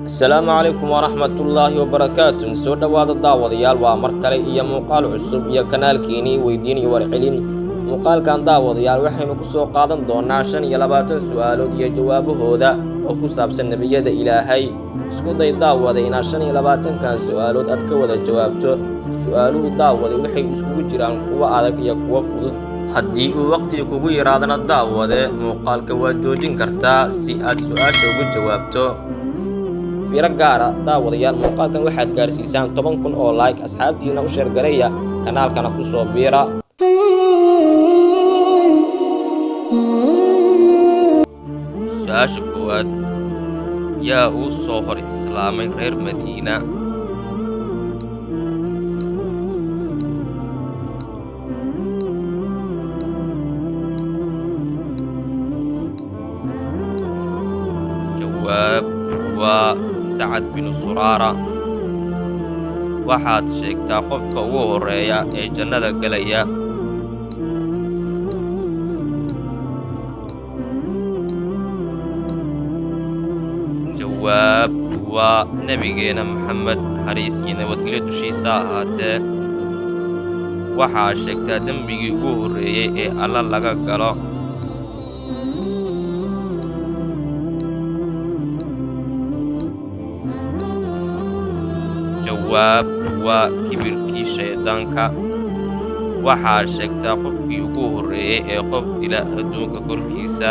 السلام عليكم ورحمة الله وبركاته. سو دhowaada daawadayaal waa mar kale iyo muuqaal cusub iyo kanaalkeenii weydiin iyo warcelin. muuqaalkan daawadayaal waxaynu ku soo qaadan doonaa 25 su'aalood iyo jawaabahooda oo ku saabsan nebiyada Ilaahay. Isku day daawada inaad 25kan su'aalood aad ka wada jawaabto. Su'aaluhu daawada waxay isugu jiraan kuwa adag iyo kuwa fudud. haddii uu waqti kugu yaraadana daawade muuqaalka waad joojin kartaa si aad su'aasha ugu jawaabto. fiiro gaara daawadayaal muuqaalkan waxaad gaarsiisaan 10,000 oo like asxaabtiina u sheer gareeya kanaalkana ku soo biira. su'aasha koowaad yaa uu soo hor islaamay reer Madiina? jawaab waa Sacad bin Suraara. waxaad sheegtaa qofka ugu horeeya ee jannada galaya. jawaab waa nebigeena Maxamed naxariis iyo nabadgelyo dushiisa ahaatee. waxaa sheegtaa dembigii ugu horreeyey ee Alla laga galo. jawaab waa kibirkii shaydaanka. waxaa sheegtaa qofkii ugu horreeyey ee qof dila adduunka korkiisa.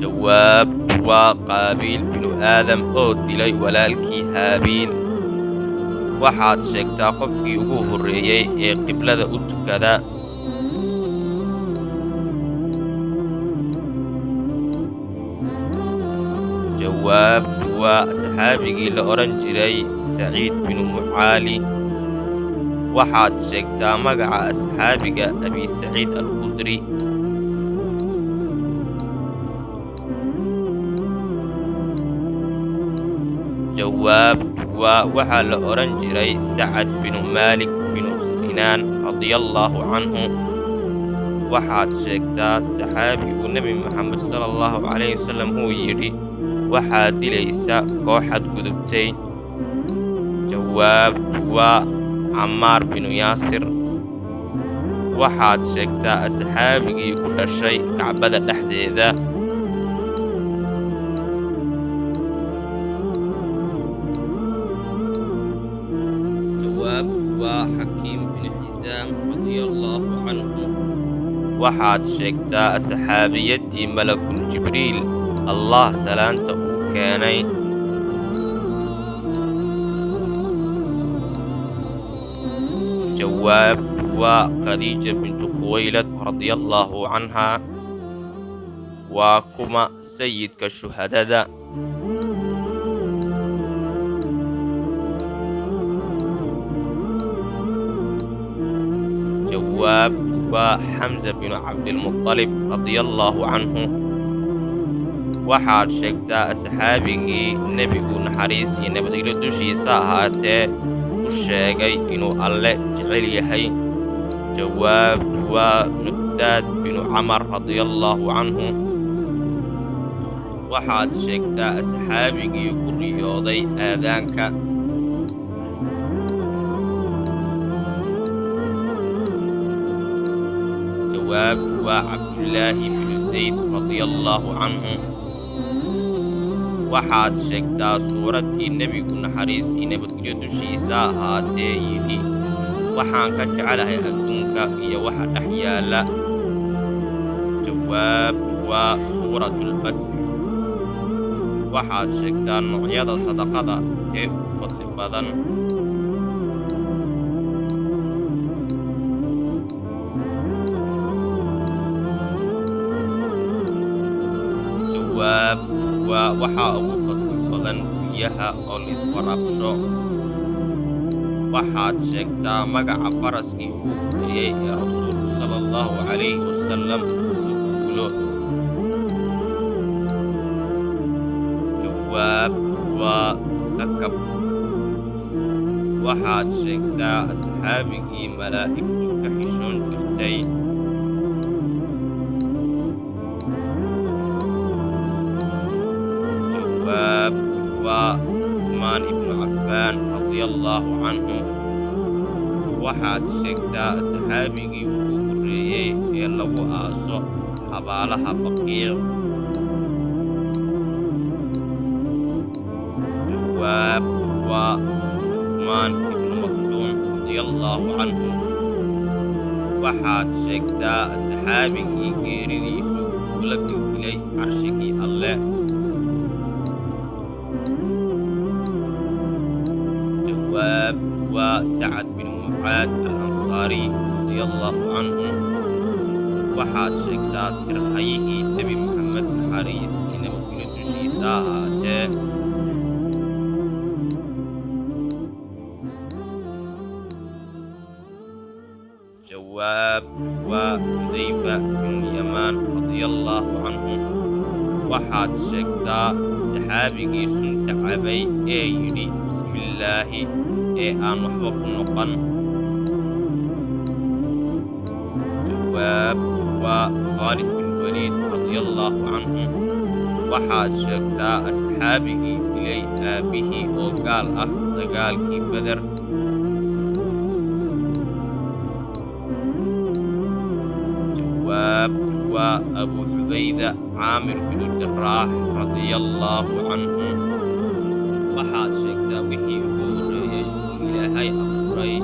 jawaab waa qaabiil binu aadam oo dilay walaalkii haabiil. waxaad sheegtaa qofkii ugu horreeyey ee qiblada u tukada. jawaab waa saxaabigii la odhan jiray Saciid binu Mucaali. waxaad sheegtaa magaca asxaabiga Abi Saciid al-Khudri. jawaab waa waxaa la odhan jiray Sacad binu Maalik binu Sinaan radiyallaahu canhu. waxaad sheegtaa saxaabi uu nebi Maxamed sallallahu calayhi wasallam uu yidhi waxaad dilaysa kooxad gudubtay. jawaab waa Cammaar binu Yaasir. waxaad sheegtaa asxaabigii ku dhashay Kacbada dhexdeeda. jawaab waa Xakiim binu Xisaam radiyallaahu canhu. waxaad sheegtaa asxaabiyaddii malakul Jibriil Allah salaanta uu keenay. jawaab waa Khadiija bintu Khuwaylad radiyallaahu canhaa. waa kuma sayidka shuhadada? jawaab waa Xamza binu Cabdilmuttalib radiyallaahu canhu. waxaad sheegtaa asxaabigii nebigu naxariis iyo nabadgelyo dushiisa ahaatee u sheegay inuu Alle jecel yahay. jawaab waa Miqdaad binu Camar radiyallaahu canhu. waxaad sheegtaa asxaabigii ku riyooday aadaanka. jawaab waa Cabdullaahi binu Zayd radiyallaahu canhu. waxaad sheegtaa suuraddii nebigu naxariis iyo nabadgelyo dushiisa ahaatee yidhi waxaan ka jecelahay adduunka iyo waxa dhex yaalla. jawaab waa suuratulfatx. waxaad sheegtaa noocyada sadaqada ee ugu fadli badan. jawaab waa waxaa ugu fadli badan biyaha oo la iswaraabsho. waxaad sheegtaa magaca faraskii ugu horreeyey ee rasuulku sallallahu calayhi wasallam uu fuulo. jawaab waa Sakab. waxaad sheegtaa asxaabigii malaa'igtu ka xishoon jirtay. waxaad sheegtaa saxaabigii ugu horreeyey ee lagu aaso xabaalaha baqiic. jawaab waa cusmaan ibnu maktuum radiyallaahu canhu. waxaad sheegtaa saxaabigii geeridiisu kula gilgilay carshigii alle. jawaab waa sacad bin mucaad al-ansaari radiyallaahu canhu. waxaad sheegtaa sirhayihii nebi maxamed naxariis iyo nabadgelyo dushiisa ha ahaatee. jawaab waa xudayfa binu yamaan radiyallaahu canhu. waxaad sheegtaa saxaabigii sunta cabay ee yidhi bismillaahi ee aan waxba ku noqon. jawaab waa khaalid bin waliid radiyallaahu canhu. waxaad sheegtaa asxaabigii dilay aabbihii oo gaal ah dagaalkii beder. jawaab waa abu cubayda caamir binu jaraax radiyallaahu canhu. waxaad sheegtaa wixii ugu horreeyey oo ilaahay abuuray.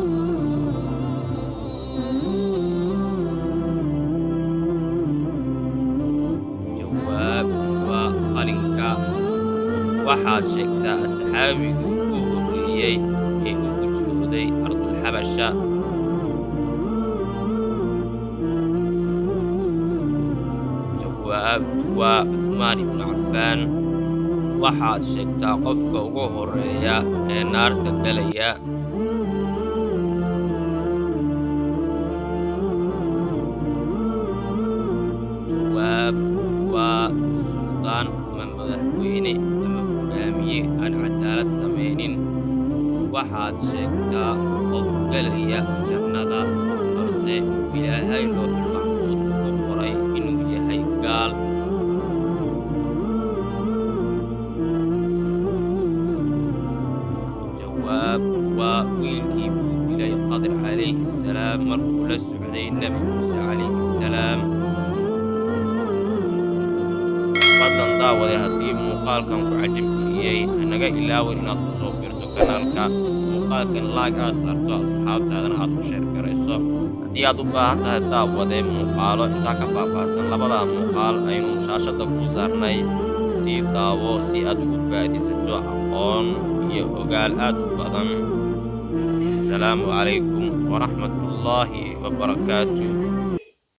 jawaab waa qalinka. waxaad sheegtaa asxaabigii ugu horreeyey ee u gujooday ardulxabasha. jawaab waa cusmaan ibnu cafaan. waxaad sheegtaa qofka ugu horreeya ee naarta galaya. jawaab waa suldaan ama madaxweyne ama hogaamiye aan cadaalad samaynin. waxaad sheegtaa qof galaya jannada balse ilaahay looxul maxfuud ku qoray inuu yahay gaal. jawaab waa wiilkii buu dilay qadir calayhi salaam markuu la socday nebi muuse calayhi salaam. fadlan daawade haddii muuqaalkan ku cajabgeliyey hanaga ilaawin inaad ku soo biirto kanaalka, muuqaalkan laag aad saarto asxaabtaadana aad ku sheer garayso. haddii aad u baahan tahay daawade muuqaalo intaa ka faahfaahsan labada muuqaal aynu shaashadda ku saarnay, sii daawo si aad ugu faa'iidaysato aqoon iyo ogaal aad u badan. asalaamu calaykum waraxmatullaahi wabarakaatuh.